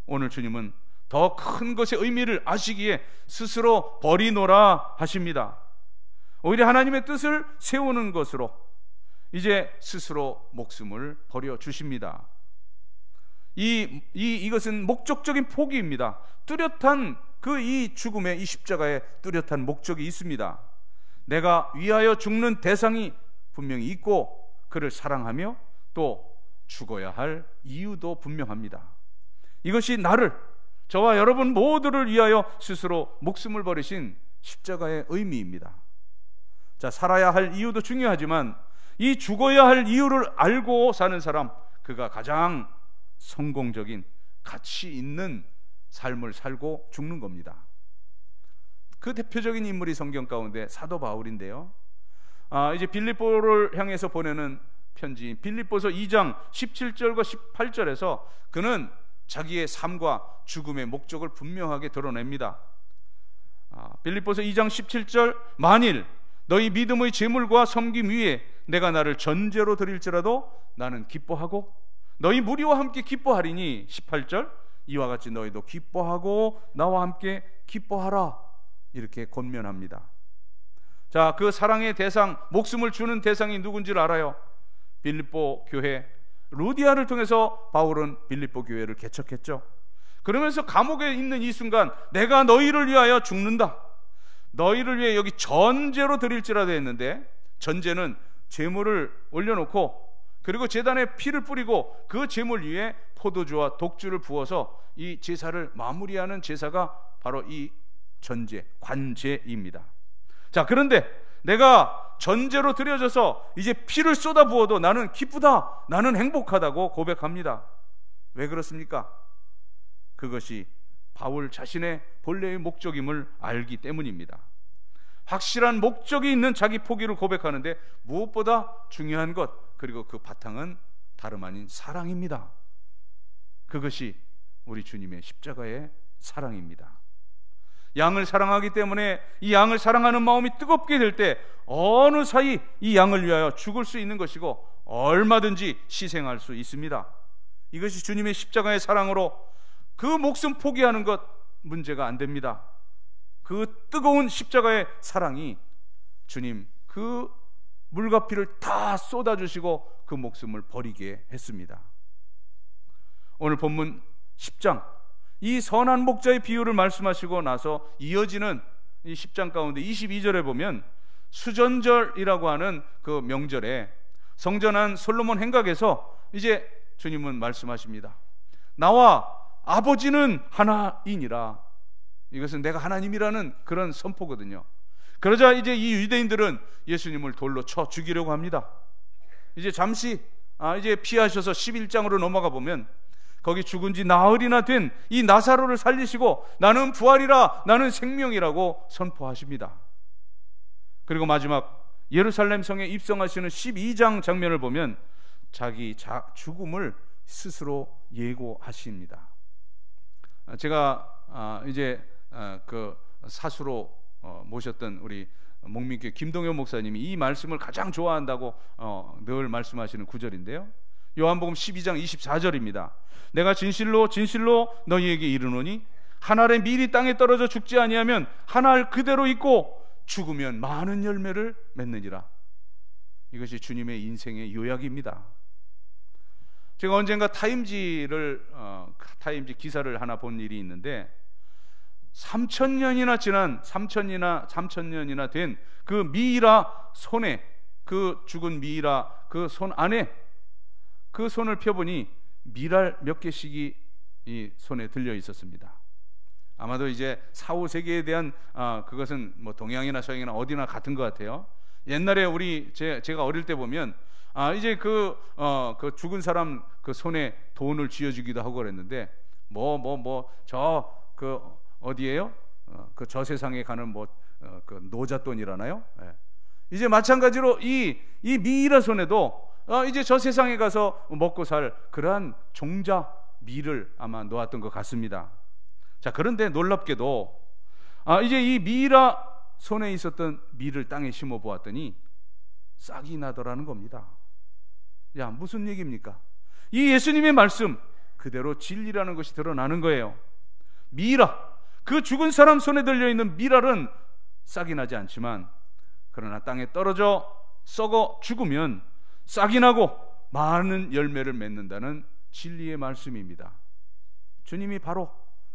오늘 주님은 더 큰 것의 의미를 아시기에 스스로 버리노라 하십니다. 오히려 하나님의 뜻을 세우는 것으로 이제 스스로 목숨을 버려 주십니다. 이것은 목적적인 포기입니다. 뚜렷한 이 죽음의 이 십자가에 뚜렷한 목적이 있습니다. 내가 위하여 죽는 대상이 분명히 있고 그를 사랑하며 또 죽어야 할 이유도 분명합니다. 이것이 저와 여러분 모두를 위하여 스스로 목숨을 버리신 십자가의 의미입니다. 자, 살아야 할 이유도 중요하지만 이 죽어야 할 이유를 알고 사는 사람, 그가 가장 성공적인 가치 있는 삶을 살고 죽는 겁니다. 그 대표적인 인물이 성경 가운데 사도 바울인데요. 이제 빌립보를 향해서 보내는 편지 빌립보서 2장 17절과 18절에서 그는 자기의 삶과 죽음의 목적을 분명하게 드러냅니다. 빌립보서 2장 17절, 만일 너희 믿음의 제물과 섬김 위에 내가 나를 전제로 드릴지라도 나는 기뻐하고 너희 무리와 함께 기뻐하리니, 18절, 이와 같이 너희도 기뻐하고 나와 함께 기뻐하라, 이렇게 권면합니다. 자, 그 사랑의 대상, 목숨을 주는 대상이 누군지를 알아요. 빌립보 교회, 루디아를 통해서 바울은 빌립보 교회를 개척했죠. 그러면서 감옥에 있는 이 순간, 내가 너희를 위하여 죽는다, 너희를 위해 여기 전제로 드릴지라도 했는데, 전제는 제물을 올려놓고 그리고 제단에 피를 뿌리고 그 제물 위에 포도주와 독주를 부어서 이 제사를 마무리하는 제사가 바로 이 전제, 관제입니다. 자, 그런데 내가 전제로 드려져서 이제 피를 쏟아 부어도 나는 기쁘다, 나는 행복하다고 고백합니다. 왜 그렇습니까? 그것이 바울 자신의 본래의 목적임을 알기 때문입니다. 확실한 목적이 있는 자기 포기를 고백하는데 무엇보다 중요한 것, 그리고 그 바탕은 다름 아닌 사랑입니다. 그것이 우리 주님의 십자가의 사랑입니다. 양을 사랑하기 때문에 이 양을 사랑하는 마음이 뜨겁게 될 때 어느 사이 이 양을 위하여 죽을 수 있는 것이고 얼마든지 희생할 수 있습니다. 이것이 주님의 십자가의 사랑으로 그 목숨 포기하는 것 문제가 안 됩니다. 그 뜨거운 십자가의 사랑이 주님 그 물과 피를 다 쏟아주시고 그 목숨을 버리게 했습니다. 오늘 본문 10장, 이 선한 목자의 비유를 말씀하시고 나서 이어지는 이 10장 가운데 22절에 보면 수전절이라고 하는 그 명절에 성전한 솔로몬 행각에서 이제 주님은 말씀하십니다. 나와 아버지는 하나이니라. 이것은 내가 하나님이라는 그런 선포거든요. 그러자 이제 이 유대인들은 예수님을 돌로 쳐 죽이려고 합니다. 이제 잠시 이제 피하셔서 11장으로 넘어가 보면 거기 죽은 지 나흘이나 된 이 나사로를 살리시고 나는 부활이라, 나는 생명이라고 선포하십니다. 그리고 마지막 예루살렘 성에 입성하시는 12장 장면을 보면 자기 죽음을 스스로 예고하십니다. 제가 이제 그 사수로 모셨던 우리 목민교회 김동현 목사님이 이 말씀을 가장 좋아한다고 늘 말씀하시는 구절인데요, 요한복음 12장 24절입니다. 내가 진실로 진실로 너희에게 이르노니 한 알의 밀이 땅에 떨어져 죽지 아니하면 한 알 그대로 있고 죽으면 많은 열매를 맺느니라. 이것이 주님의 인생의 요약입니다. 제가 언젠가 타임지 기사를 하나 본 일이 있는데 3,000년이나 지난 3,000년이나 된 그 미이라 손에, 그 죽은 미이라 그 손 안에 그 손을 펴보니 밀알 몇 개씩이 이 손에 들려 있었습니다. 아마도 이제 4, 5세기에 대한 그것은 뭐 동양이나 서양이나 어디나 같은 것 같아요. 옛날에 제가 어릴 때 보면 이제 그 죽은 사람 그 손에 돈을 쥐어주기도 하고 그랬는데 어디에요? 그 저 세상에 가는 그 노잣돈이라나요? 네. 이제 마찬가지로 이 미이라 손에도 이제 저 세상에 가서 먹고 살 그러한 종자 밀을 아마 놓았던 것 같습니다. 자, 그런데 놀랍게도 이제 이 미이라 손에 있었던 밀을 땅에 심어 보았더니 싹이 나더라는 겁니다. 야, 무슨 얘기입니까? 이 예수님의 말씀 그대로 진리라는 것이 드러나는 거예요. 미이라, 그 죽은 사람 손에 들려있는 밀알은 싹이 나지 않지만 그러나 땅에 떨어져 썩어 죽으면 싹이 나고 많은 열매를 맺는다는 진리의 말씀입니다. 주님이 바로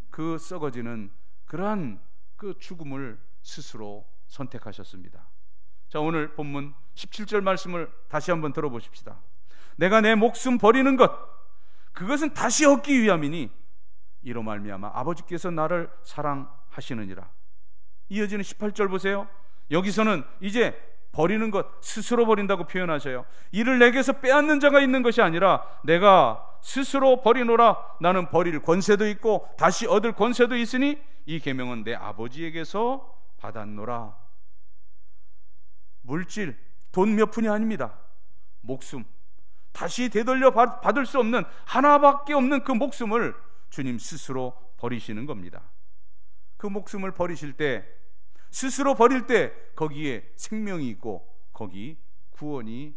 그 썩어지는 그러한 그 죽음을 스스로 선택하셨습니다. 자, 오늘 본문 17절 말씀을 다시 한번 들어보십시다. 내가 내 목숨 버리는 것, 그것은 다시 얻기 위함이니 이로 말미암아 아버지께서 나를 사랑하시느니라. 이어지는 18절 보세요. 여기서는 이제 버리는 것, 스스로 버린다고 표현하셔요. 이를 내게서 빼앗는 자가 있는 것이 아니라 내가 스스로 버리노라. 나는 버릴 권세도 있고 다시 얻을 권세도 있으니 이 계명은 내 아버지에게서 받았노라. 물질, 돈 몇 푼이 아닙니다. 목숨, 다시 되돌려 받을 수 없는 하나밖에 없는 그 목숨을 주님 스스로 버리시는 겁니다. 그 목숨을 버리실 때, 스스로 버릴 때 거기에 생명이 있고 거기 구원이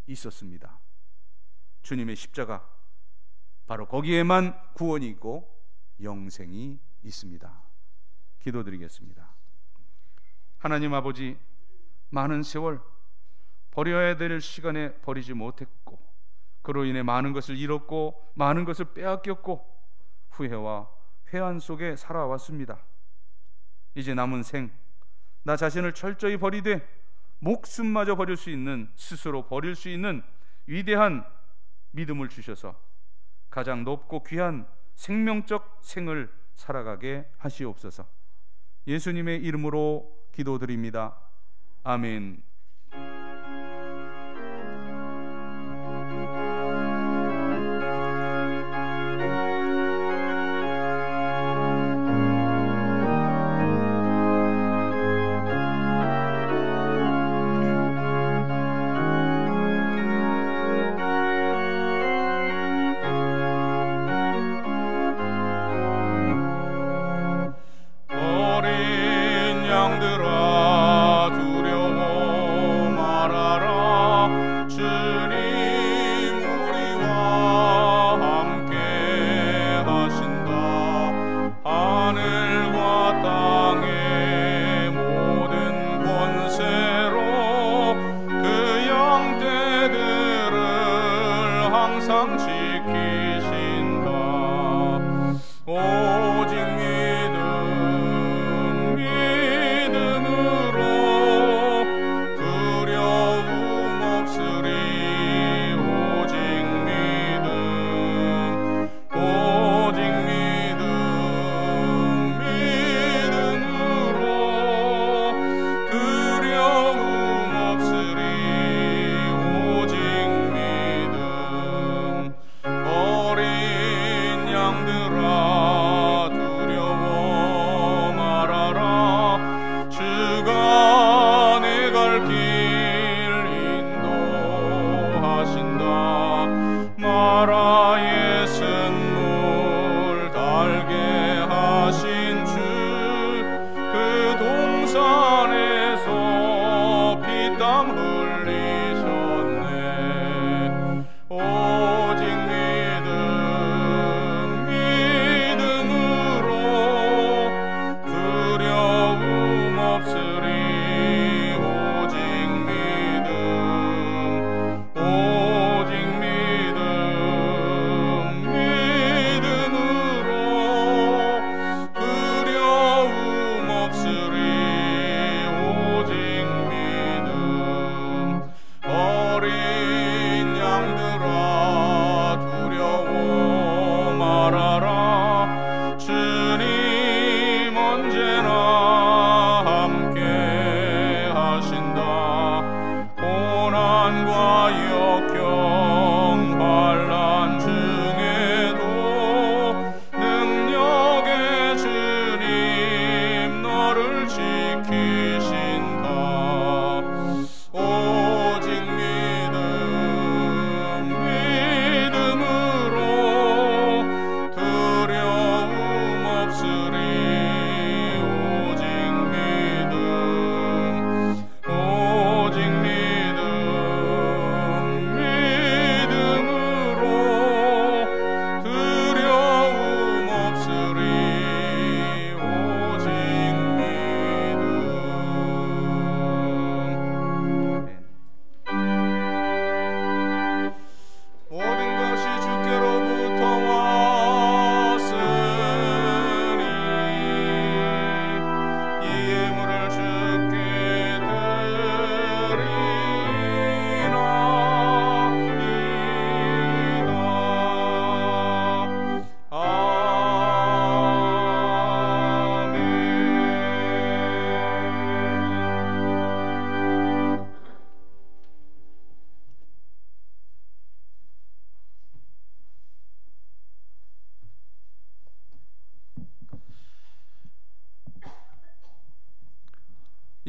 있었습니다. 주님의 십자가, 바로 거기에만 구원이 있고 영생이 있습니다. 기도드리겠습니다. 하나님 아버지, 많은 세월 버려야 될 시간에 버리지 못했고, 그로 인해 많은 것을 잃었고 많은 것을 빼앗겼고 후회와 회한 속에 살아왔습니다. 이제 남은 생, 나 자신을 철저히 버리되 목숨마저 버릴 수 있는, 스스로 버릴 수 있는 위대한 믿음을 주셔서 가장 높고 귀한 생명적 생을 살아가게 하시옵소서. 예수님의 이름으로 기도드립니다. 아멘.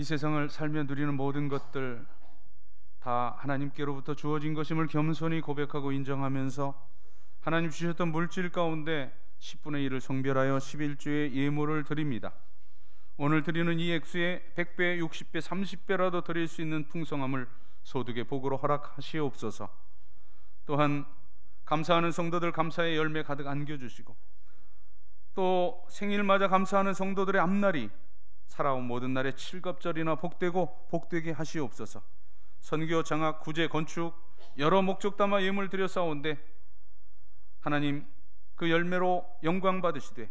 이 세상을 살며 누리는 모든 것들 다 하나님께로부터 주어진 것임을 겸손히 고백하고 인정하면서 하나님 주셨던 물질 가운데 10분의 1을 성별하여 11주의 예물을 드립니다. 오늘 드리는 이 액수에 100배, 60배, 30배라도 드릴 수 있는 풍성함을 소득의 복으로 허락하시옵소서. 또한 감사하는 성도들 감사의 열매 가득 안겨주시고, 또 생일 맞아 감사하는 성도들의 앞날이 살아온 모든 날의 칠갑절이나 복되고 복되게 하시옵소서. 선교, 장학, 구제, 건축 여러 목적 담아 예물 드렸사온데 하나님 그 열매로 영광 받으시되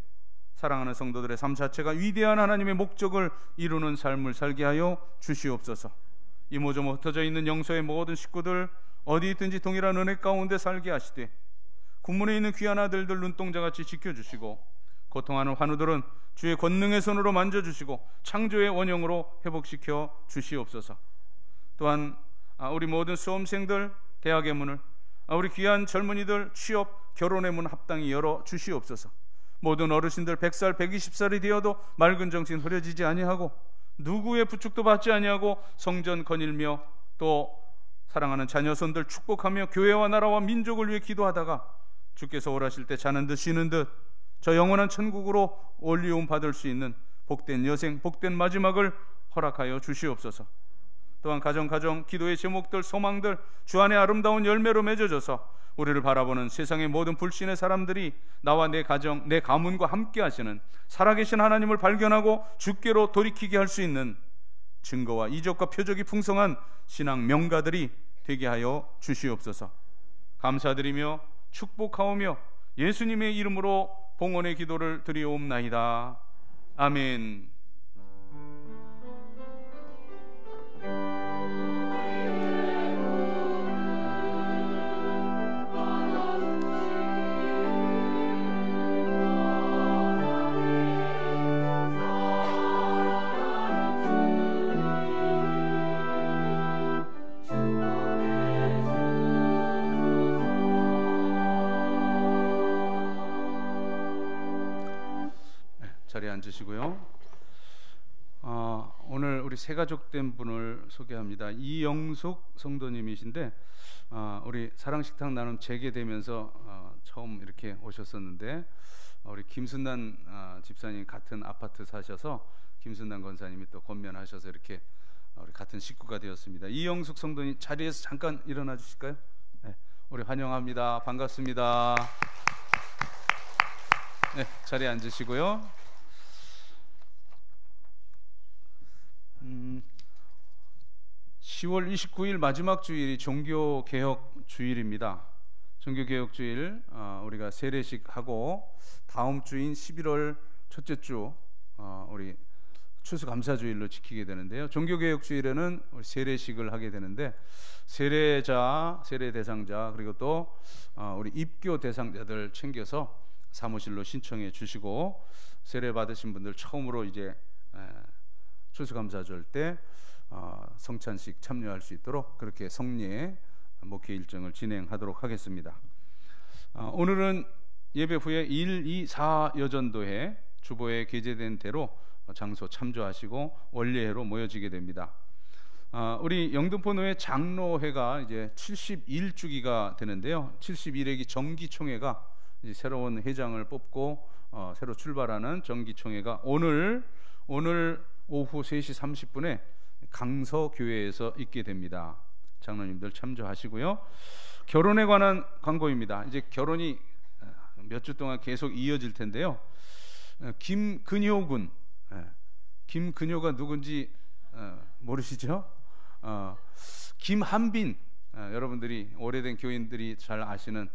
사랑하는 성도들의 삶 자체가 위대한 하나님의 목적을 이루는 삶을 살게 하여 주시옵소서. 이모저모 흩어져 있는 영서의 모든 식구들 어디 있든지 동일한 은혜 가운데 살게 하시되 군문에 있는 귀한 아들들 눈동자같이 지켜주시고 고통하는 환우들은 주의 권능의 손으로 만져주시고 창조의 원형으로 회복시켜 주시옵소서. 또한 우리 모든 수험생들 대학의 문을, 우리 귀한 젊은이들 취업, 결혼의 문 합당히 열어 주시옵소서. 모든 어르신들 100살, 120살이 되어도 맑은 정신 흐려지지 아니하고 누구의 부축도 받지 아니하고 성전 거닐며 또 사랑하는 자녀손들 축복하며 교회와 나라와 민족을 위해 기도하다가 주께서 오라실 때 자는 듯 쉬는 듯 저 영원한 천국으로 올리움 받을 수 있는 복된 여생, 복된 마지막을 허락하여 주시옵소서. 또한 가정 기도의 제목들, 소망들 주 안에 아름다운 열매로 맺어져서 우리를 바라보는 세상의 모든 불신의 사람들이 나와 내 가정, 내 가문과 함께 하시는 살아계신 하나님을 발견하고 주께로 돌이키게 할 수 있는 증거와 이적과 표적이 풍성한 신앙 명가들이 되게 하여 주시옵소서. 감사드리며 축복하오며 예수님의 이름으로 봉헌의 기도를 드리옵나이다. 아멘. 자리에 앉으시고요. 오늘 우리 새가족된 분을 소개합니다. 이영숙 성도님이신데 우리 사랑식탁 나눔 재개되면서 처음 이렇게 오셨었는데 우리 김순난 집사님 같은 아파트 사셔서 김순난 권사님이 또 권면하셔서 이렇게 우리 같은 식구가 되었습니다. 이영숙 성도님 자리에서 잠깐 일어나 주실까요? 네, 우리 환영합니다. 반갑습니다. 네, 자리에 앉으시고요. 10월 29일 마지막 주일이 종교개혁 주일입니다. 종교개혁 주일 우리가 세례식 하고 다음 주인 11월 첫째 주 우리 추수감사주일로 지키게 되는데요. 종교개혁 주일에는 세례식을 하게 되는데 세례자, 세례 대상자 그리고 또 우리 입교 대상자들 챙겨서 사무실로 신청해 주시고 세례 받으신 분들 처음으로 이제 추수감사절 때 성찬식 참여할 수 있도록 그렇게 성례 목회 일정을 진행하도록 하겠습니다. 오늘은 예배 후에 1, 2, 4 여전도회 주보에 게재된 대로 장소 참조하시고 원례회로 모여지게 됩니다. 우리 영등포노회 장로회가 이제 71주기가 되는데요. 71회기 정기총회가 이제 새로운 회장을 뽑고 새로 출발하는 정기총회가 오늘 오후 3시 30분에 강서교회에서 있게 됩니다. 장로님들 참조하시고요. 결혼에 관한 광고입니다. 이제 결혼이 몇 주 동안 계속 이어질 텐데요. 김근효군, 김근효가 누군지 모르시죠? 김한빈, 여러분들이 오래된 교인들이 잘 아시는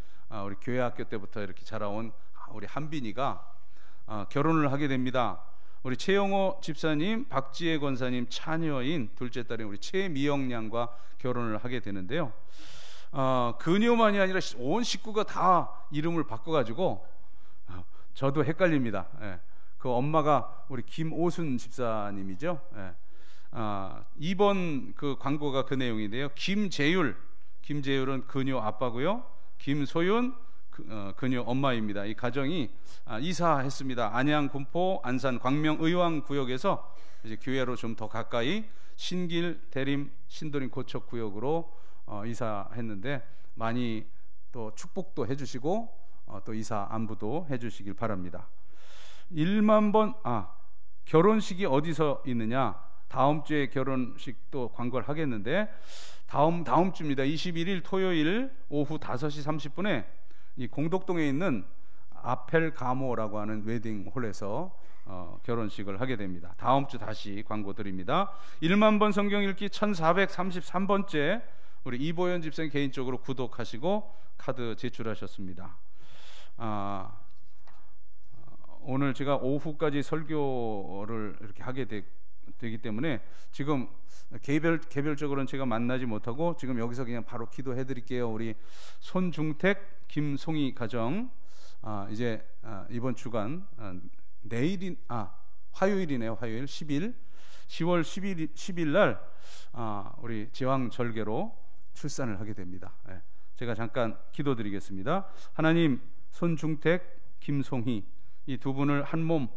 우리 교회 학교 때부터 이렇게 자라온 우리 한빈이가 결혼을 하게 됩니다. 우리 최영호 집사님, 박지혜 권사님 차녀인 둘째 딸인 우리 최미영 양과 결혼을 하게 되는데요. 근효만이 아니라 온 식구가 다 이름을 바꿔가지고 저도 헷갈립니다. 그 엄마가 우리 김오순 집사님이죠. 이번 그 광고가 그 내용인데요. 김재율은 근효 아빠고요. 김소윤 그녀 엄마입니다. 이 가정이 이사했습니다. 안양, 군포, 안산, 광명, 의왕 구역에서 이제 교회로 좀 더 가까이 신길, 대림, 신도림, 고척 구역으로 이사했는데 많이 또 축복도 해주시고 또 이사 안부도 해주시길 바랍니다. 1만 번 결혼식이 어디서 있느냐? 다음 주에 결혼식도 광고를 하겠는데 다음 주입니다. 21일 토요일 오후 5시 30분에 이 공덕동에 있는 아펠가모라고 하는 웨딩홀에서 결혼식을 하게 됩니다. 다음 주 다시 광고 드립니다. 1만 번 성경 읽기 1433번째 우리 이보연 집사님 개인적으로 구독하시고 카드 제출하셨습니다. 오늘 제가 오후까지 설교를 이렇게 하게 되기 때문에 지금 개별적으로는 제가 만나지 못하고 지금 여기서 그냥 바로 기도해 드릴게요. 우리 손중택, 김송희 가정 이제 이번 주간 화요일이네요. 화요일 10월 10일 날 우리 제왕절개로 출산을 하게 됩니다. 제가 잠깐 기도드리겠습니다. 하나님, 손중택, 김송희 이 두 분을 한 몸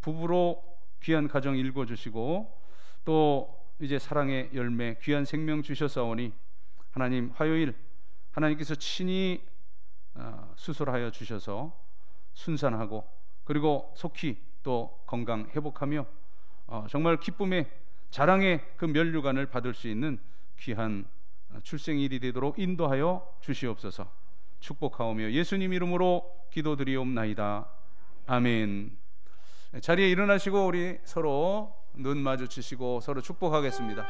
부부로 귀한 가정 일궈주시고 또 이제 사랑의 열매 귀한 생명 주셨사오니 하나님, 화요일 하나님께서 친히 수술하여 주셔서 순산하고 그리고 속히 또 건강 회복하며 정말 기쁨의 자랑의 그 면류관을 받을 수 있는 귀한 출생일이 되도록 인도하여 주시옵소서. 축복하오며 예수님 이름으로 기도드리옵나이다. 아멘. 자리에 일어나시고 우리 서로 눈 마주치시고 서로 축복하겠습니다.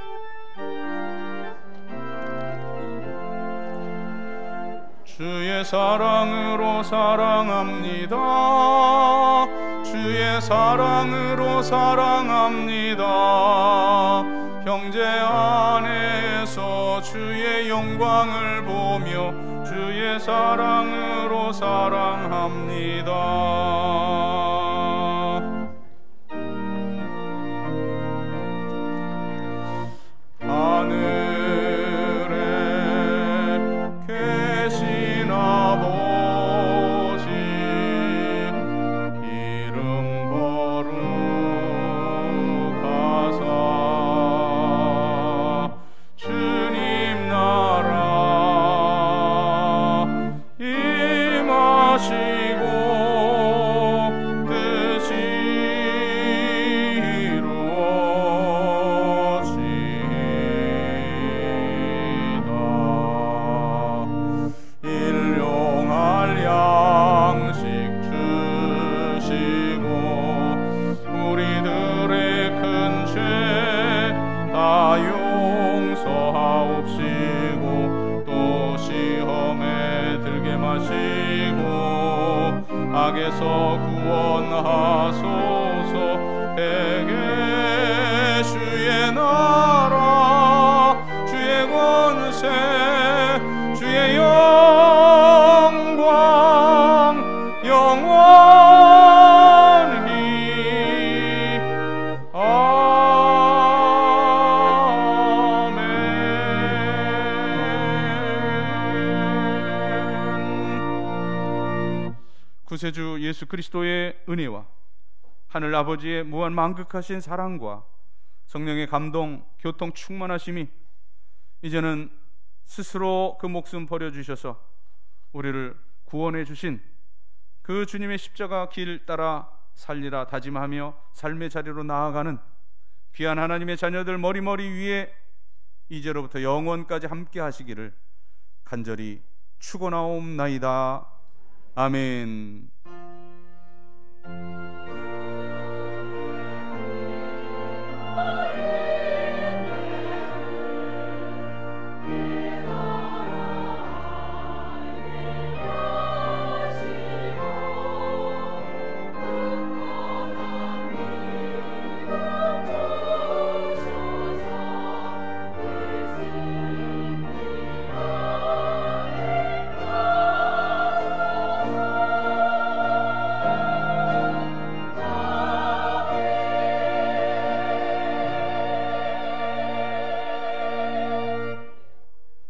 주의 사랑으로 사랑합니다. 주의 사랑으로 사랑합니다. 형제 안에서 주의 영광을 보며 주의 사랑으로 사랑합니다. 악에서 구원하소서. 대개 주의 나라 주의 권세 주의 영광 영원히 아멘. 구세주 예수 그리스도의 은혜와 하늘 아버지의 무한 만극하신 사랑과 성령의 감동, 교통 충만하심이 이제는 스스로 그 목숨 버려주셔서 우리를 구원해 주신 그 주님의 십자가 길 따라 살리라 다짐하며 삶의 자리로 나아가는 귀한 하나님의 자녀들 머리머리 위에 이제로부터 영원까지 함께 하시기를 간절히 축원하옵나이다. 아멘.